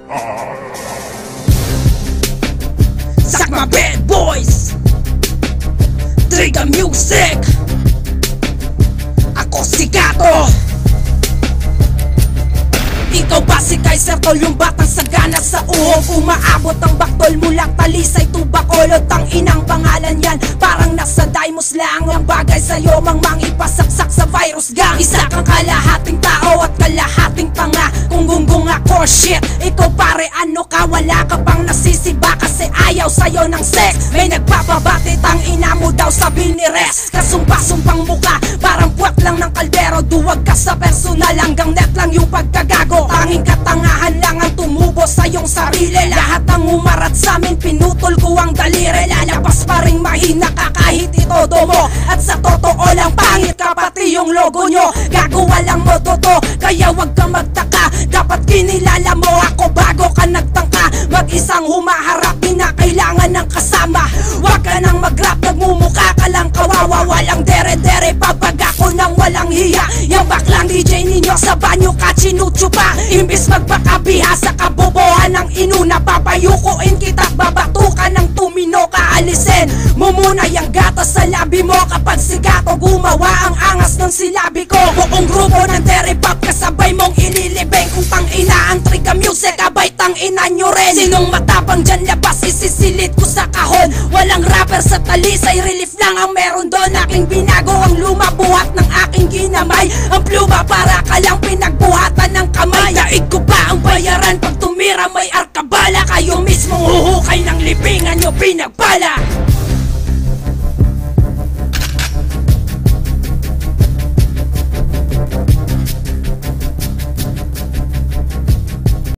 Suck my bad boys, Triga Music. Ako si Gato. Ikaw ba si Kaiser Tol, yung batang sagana sa uhog? Umaabot ang baktol mula Talisay to Bacolod. Tang inang pangalan yan, parang nasa Dimos lang. Ang bagay sa'yo mang ipasaksak sa virus gang. Isa kang kalahating tao at kalahating panga. Kung gunggong ako shit, ikaw pare ano ka? Wala ka pang nasisiba kasi ayaw sa'yo ng sex. May nagpapabati, tang ina mo daw sabi ni Res. Kasumpa-sumpang muka, parang puwak lang ng kaldero. Duwag ka sa personal, hanggang net lang yung pagkagago. Tanging katangahan lang ang tumubo sa iyong sarili. Lahat ang umarat sa amin, pinutol ko ang daliri. Lalabas pa rin mahina ka kahit itodo mo. At sa totoo lang pangit ka pati yung logo nyo. Gagawa lang mo toto, kaya wag ka magtaka. Dapat kinilala mo ako bago ka nagtangka. Mag-isang humaharap, di na kailangan ng kasama. Wag ka nang mag-rap, nagmumukha ka lang kawawa. Walang dere-dere, pabag ako nang walang hiya. Yang baklang DJ ninyo sa banyo ka chinutsu pa. Imbis magpakabiha sa kabobohan ng inuna, papayukuin kita, babatukan ng tumino ka. Alisin mo muna yung gatas sa labi mo. Kapag si Gato gumawa ang angas ng silabi ko, buong grupo ng Teripop kasabay mong ililibing. Kung tang ina ang Triga Music, abay tang ina nyo rin. Sinong matapang dyan labas, isisilit ko sa kahon. Walang rapper sa Talisay, relief lang ang meron doon. Aking binago ang luma, buhat ng aking ginamay. Ang pluma para ka lang pinag